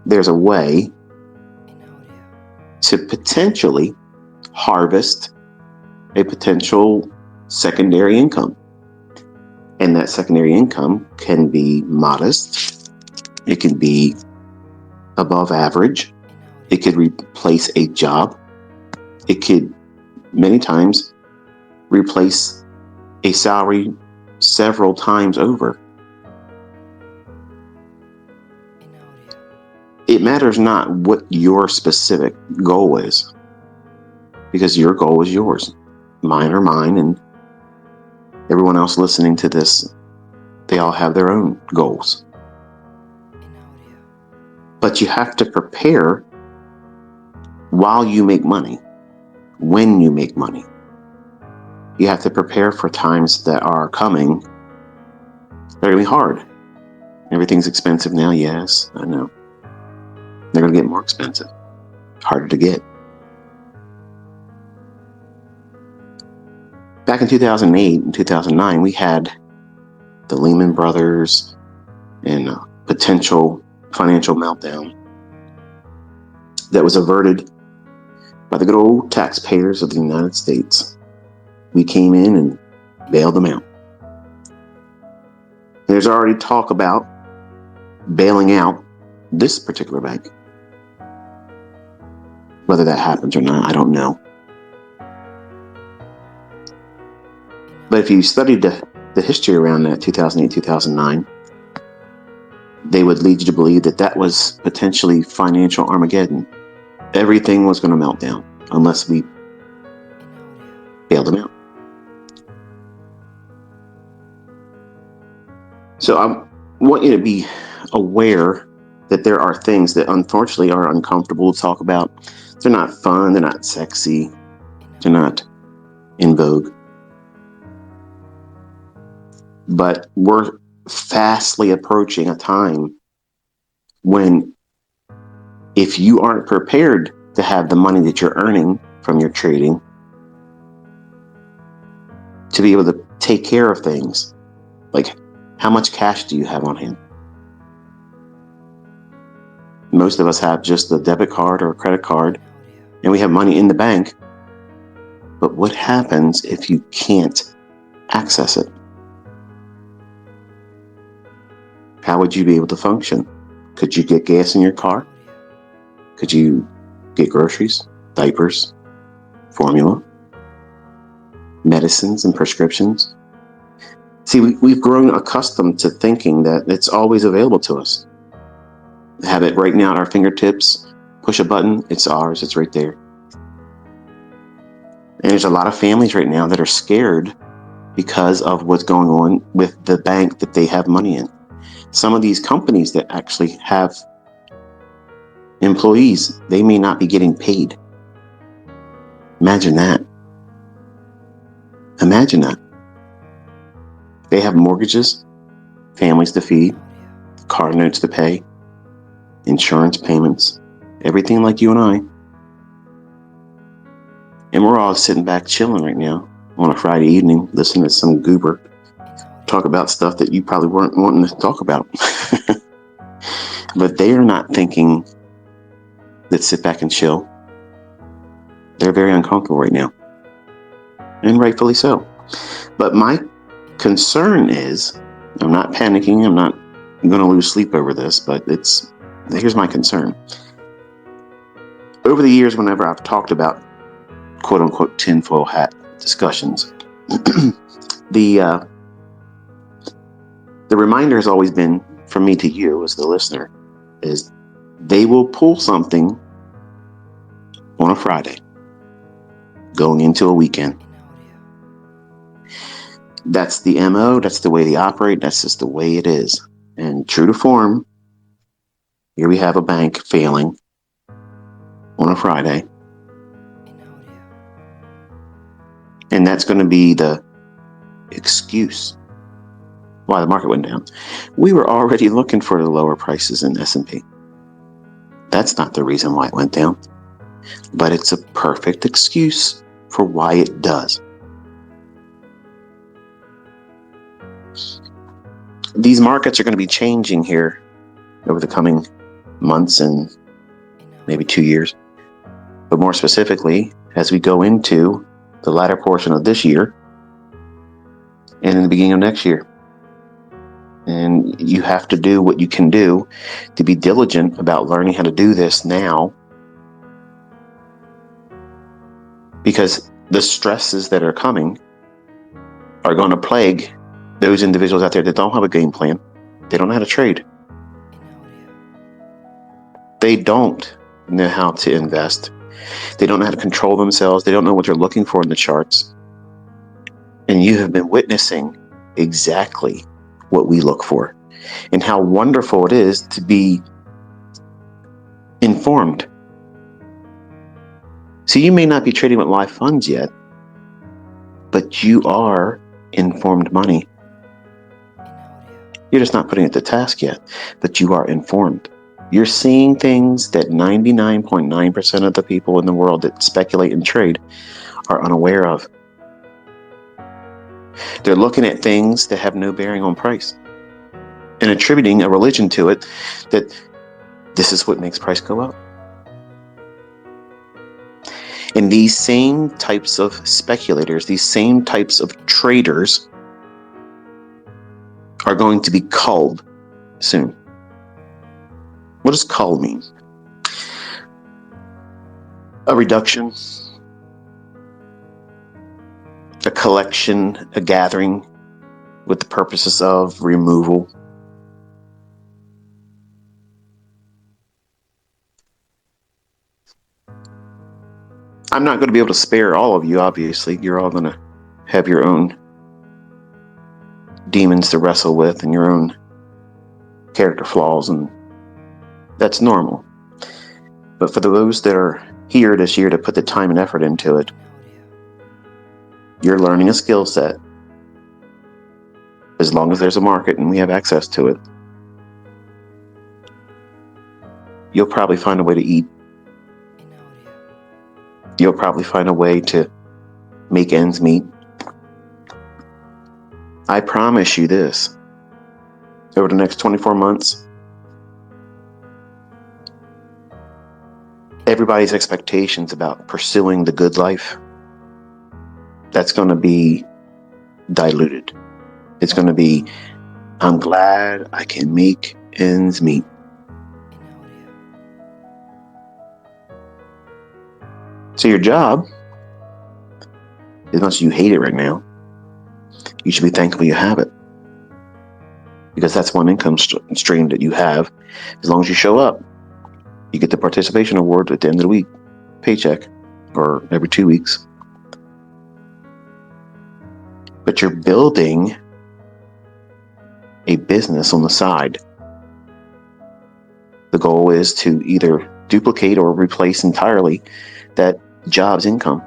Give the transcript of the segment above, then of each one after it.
there's a way to potentially harvest a potential secondary income. And that secondary income can be modest. It can be above average. It could replace a job. It could many times replace a salary several times over. It matters not what your specific goal is, because your goal is yours. Mine are mine, and everyone else listening to this, they all have their own goals. But you have to prepare while you make money, when you make money. You have to prepare for times that are coming. They're going to be hard. Everything's expensive now, yes, I know. They're going to get more expensive, harder to get. Back in 2008 and 2009, we had the Lehman Brothers and a potential financial meltdown that was averted by the good old taxpayers of the United States. We came in and bailed them out. There's already talk about bailing out this particular bank. Whether that happens or not, I don't know. But if you studied the history around that 2008, 2009, they would lead you to believe that that was potentially financial Armageddon. Everything was going to melt down unless we bailed them out. So I want you to be aware that there are things that unfortunately are uncomfortable to talk about. They're not fun, they're not sexy, they're not in vogue. But we're fastly approaching a time when, if you aren't prepared to have the money that you're earning from your trading to be able to take care of things, like how much cash do you have on hand? Most of us have just a debit card or a credit card, and we have money in the bank. But what happens if you can't access it? How would you be able to function? Could you get gas in your car? Could you get groceries, diapers, formula, medicines, and prescriptions? See, we've grown accustomed to thinking that it's always available to us. Have it right now at our fingertips, push a button, it's ours, it's right there. And there's a lot of families right now that are scared because of what's going on with the bank that they have money in. Some of these companies that actually have employees, they may not be getting paid. Imagine that. Imagine that. They have mortgages, families to feed, car notes to pay, insurance payments, everything like you and I. And we're all sitting back chilling right now on a Friday evening, listening to some goober talk about stuff that you probably weren't wanting to talk about. But they are not thinking, let's sit back and chill. They're very uncomfortable right now. And rightfully so. But my concern is, I'm not panicking, I'm not going to lose sleep over this, but here's my concern. Over the years, whenever I've talked about quote unquote tinfoil hat discussions, the reminder has always been, from me to you as the listener, is they will pull something on a Friday going into a weekend. That's the MO, that's the way they operate, that's just the way it is. And true to form, here we have a bank failing on a Friday. And that's going to be the excuse why the market went down. We were already looking for the lower prices in S&P. That's not the reason why it went down. But it's a perfect excuse for why it does. These markets are going to be changing here over the coming months and maybe 2 years. But more specifically, as we go into the latter portion of this year and in the beginning of next year. And you have to do what you can do to be diligent about learning how to do this now, because the stresses that are coming are going to plague those individuals out there that don't have a game plan. They don't know how to trade. They don't know how to invest. They don't know how to control themselves. They don't know what they're looking for in the charts. And you have been witnessing exactly what we look for and how wonderful it is to be informed. So you may not be trading with live funds yet, but you are informed money. You're just not putting it to task yet, but you are informed. You're seeing things that 99.9% of the people in the world that speculate and trade are unaware of. They're looking at things that have no bearing on price and attributing a religion to it, that this is what makes price go up. And these same types of speculators, these same types of traders are going to be culled soon. What does cull mean? A reduction, a collection, a gathering with the purposes of removal. I'm not going to be able to spare all of you, obviously. You're all going to have your own demons to wrestle with and your own character flaws, and that's normal. But for those that are here this year to put the time and effort into it, you're learning a skill set. As long as there's a market and we have access to it, you'll probably find a way to eat. You'll probably find a way to make ends meet. I promise you this, over the next 24 months, everybody's expectations about pursuing the good life, that's going to be diluted. It's going to be, I'm glad I can make ends meet. So your job, as much as you hate it right now, you should be thankful you have it, because that's one income stream that you have. As long as you show up, you get the participation award at the end of the week, paycheck, or every 2 weeks. But you're building a business on the side. The goal is to either duplicate or replace entirely that job's income.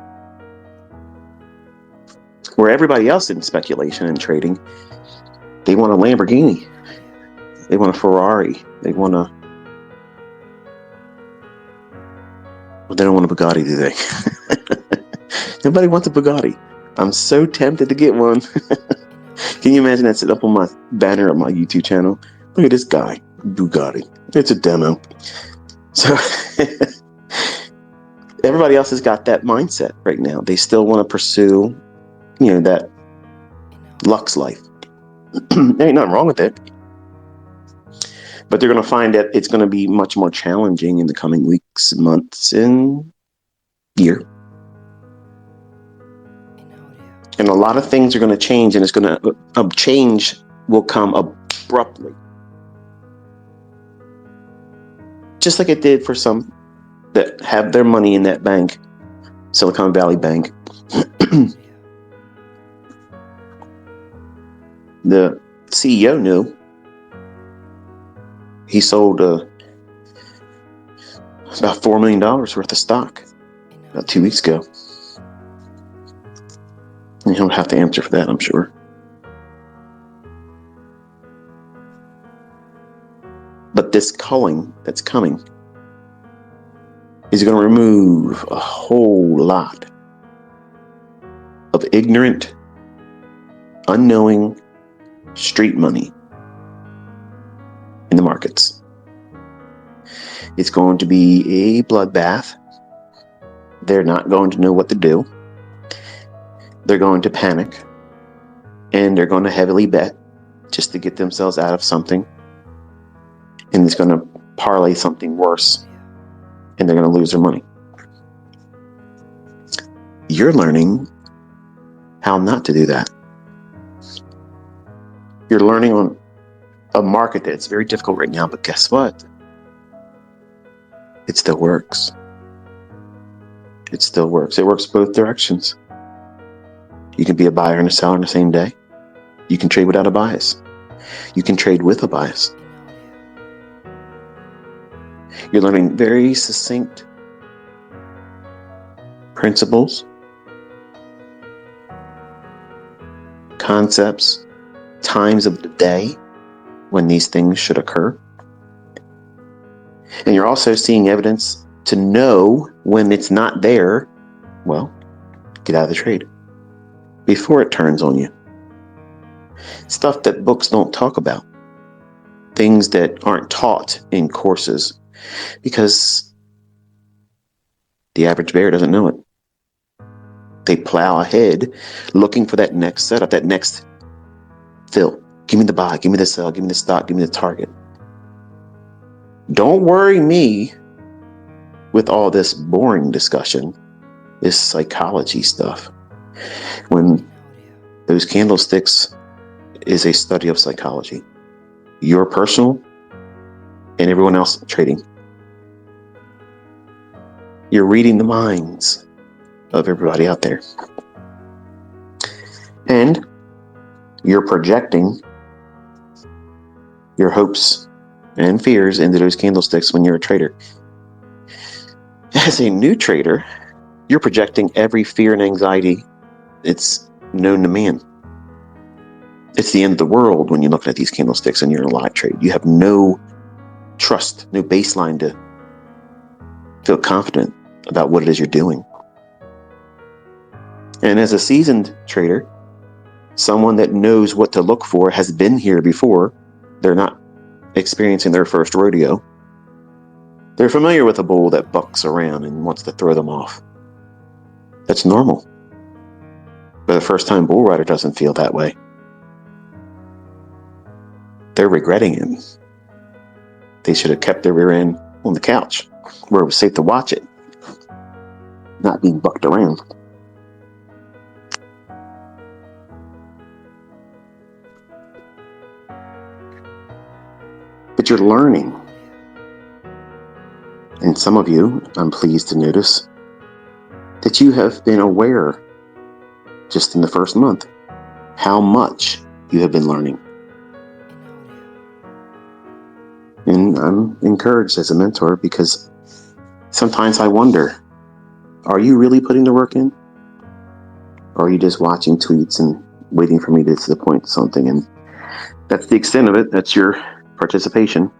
Where everybody else in speculation and trading, they want a Lamborghini, they want a Ferrari, they don't want a Bugatti, do they? Nobody wants a Bugatti. I'm so tempted to get one. Can you imagine that sitting up on my banner of my YouTube channel? Look at this guy, Bugatti. It's a demo. So everybody else has got that mindset right now. They still want to pursue, that Lux life. There ain't nothing wrong with it. But they're going to find that it's going to be much more challenging in the coming weeks, months, and year. And a lot of things are going to change, and it's going to change will come abruptly. Just like it did for some that have their money in that bank, Silicon Valley Bank. The CEO knew. He sold about $4 million worth of stock about 2 weeks ago. And he'll have to answer for that, I'm sure. But this culling that's coming is going to remove a whole lot of ignorant, unknowing street money in the markets. It's going to be a bloodbath. They're not going to know what to do. They're going to panic. And they're going to heavily bet just to get themselves out of something. And it's going to parlay something worse. And they're going to lose their money. You're learning how not to do that. You're learning on a market that's very difficult right now, but guess what? It still works. It still works. It works both directions. You can be a buyer and a seller in the same day. You can trade without a bias. You can trade with a bias. You're learning very succinct principles, concepts, times of the day when these things should occur. And you're also seeing evidence to know when it's not there. Well, get out of the trade before it turns on you. Stuff that books don't talk about. Things that aren't taught in courses because the average bear doesn't know it. They plow ahead looking for that next setup, that next fill. Give me the buy, give me the sell, give me the stop, give me the target. Don't worry me with all this boring discussion, this psychology stuff. When those candlesticks is a study of psychology, your personal and everyone else trading. You're reading the minds of everybody out there. And you're projecting your hopes and fears into those candlesticks when you're a trader. As a new trader, you're projecting every fear and anxiety it's known to man. It's the end of the world when you're looking at these candlesticks and you're in a live trade. You have no trust, no baseline to feel confident about what it is you're doing. And as a seasoned trader, someone that knows what to look for, has been here before, they're not experiencing their first rodeo. They're familiar with a bull that bucks around and wants to throw them off. That's normal. But a first-time bull rider doesn't feel that way. They're regretting it. They should have kept their rear end on the couch where it was safe to watch it, not being bucked around. But you're learning. And some of you, I'm pleased to notice, that you have been aware just in the first month how much you have been learning. And I'm encouraged as a mentor because sometimes I wonder, are you really putting the work in? Or are you just watching tweets and waiting for me to disappoint something? And that's the extent of it. That's your participation.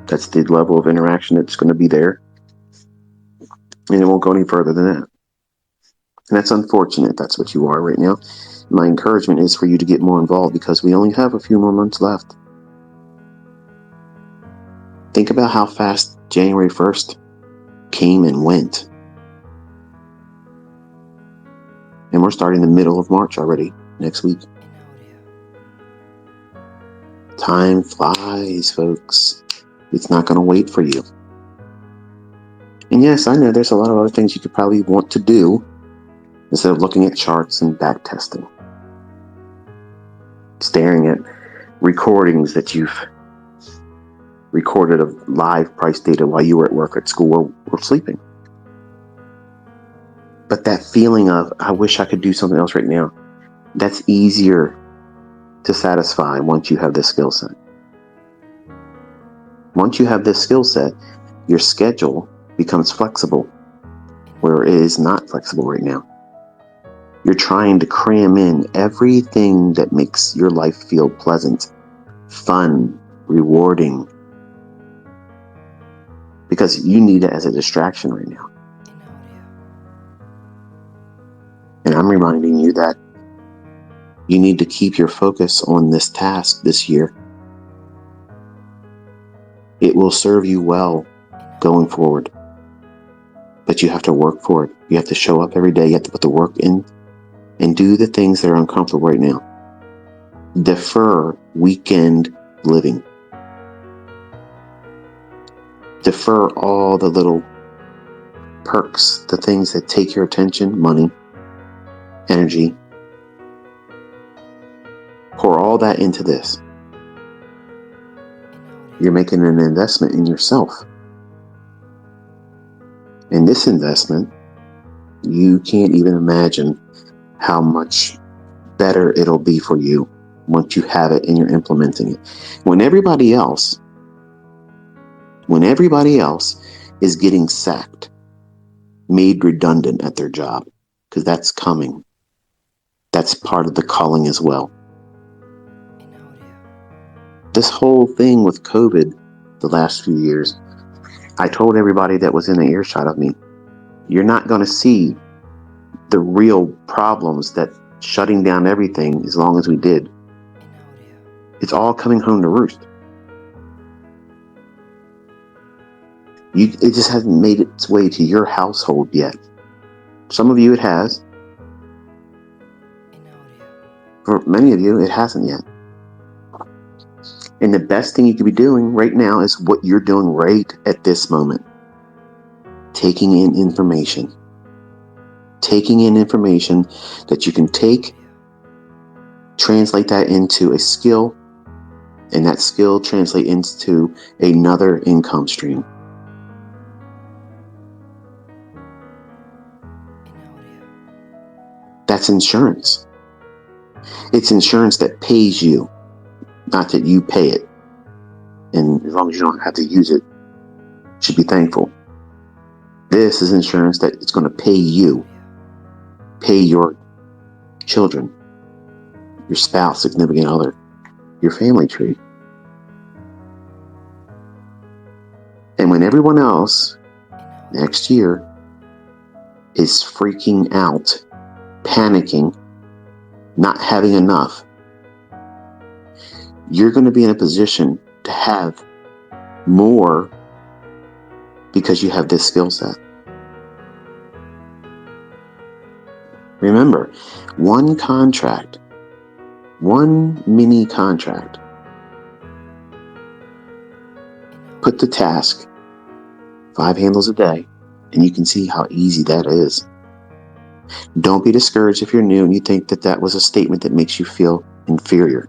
That's the level of interaction that's going to be there. And it won't go any further than that. And that's unfortunate. That's what you are right now. My encouragement is for you to get more involved because we only have a few more months left. Think about how fast January 1st came and went. And we're starting the middle of March already, next week. Time flies, folks. It's not going to wait for you. And yes, I know there's a lot of other things you could probably want to do instead of looking at charts and back testing. Staring at recordings that you've recorded of live price data while you were at work, at school, or sleeping. But that feeling of, I wish I could do something else right now, that's easier to satisfy once you have this skill set. Once you have this skill set, your schedule becomes flexible, where it is not flexible right now. You're trying to cram in everything that makes your life feel pleasant, fun, rewarding, because you need it as a distraction right now. And I'm reminding you that you need to keep your focus on this task this year. It will serve you well going forward. But you have to work for it. You have to show up every day. You have to put the work in and do the things that are uncomfortable right now. Defer weekend living. Defer all the little perks, the things that take your attention, money, energy. Pour all that into this. You're making an investment in yourself. And this investment, you can't even imagine how much better it'll be for you once you have it and you're implementing it. When everybody else is getting sacked, made redundant at their job, because that's coming. That's part of the calling as well. This whole thing with COVID the last few years, I told everybody that was in the earshot of me, you're not going to see the real problems that shutting down everything as long as we did. It's all coming home to roost. It just hasn't made its way to your household yet. Some of you it has. For many of you, it hasn't yet. And the best thing you could be doing right now is what you're doing right at this moment. Taking in information. Taking in information that you can take, translate that into a skill, and that skill translate into another income stream. That's insurance. It's insurance that pays you, not that you pay it. And as long as you don't have to use it, you should be thankful. This is insurance that it's going to pay you, pay your children, your spouse, significant other, your family tree. And when everyone else next year is freaking out, panicking, not having enough, you're going to be in a position to have more because you have this skill set. Remember, one contract, one mini contract. Put the task, 5 handles a day, and you can see how easy that is. Don't be discouraged if you're new and you think that that was a statement that makes you feel inferior.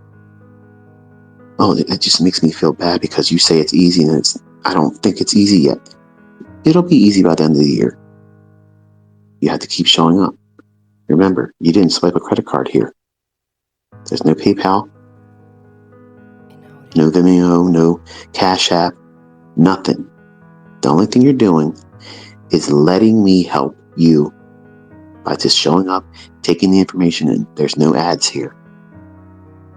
Oh, it just makes me feel bad because you say it's easy and I don't think it's easy yet. It'll be easy by the end of the year. You have to keep showing up. Remember, you didn't swipe a credit card here. There's no PayPal, no Vimeo, no Cash App, nothing. The only thing you're doing is letting me help you by just showing up, taking the information in. There's no ads here.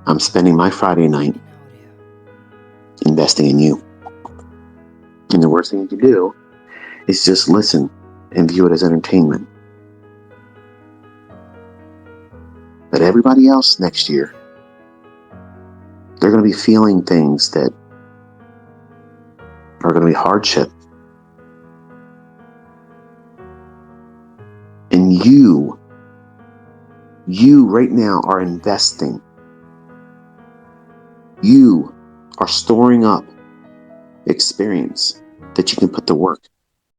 I'm spending my Friday night investing in you. And the worst thing you can do is just listen and view it as entertainment. But everybody else next year, they're going to be feeling things that are going to be hardship. And you right now are investing. You are storing up experience that you can put to work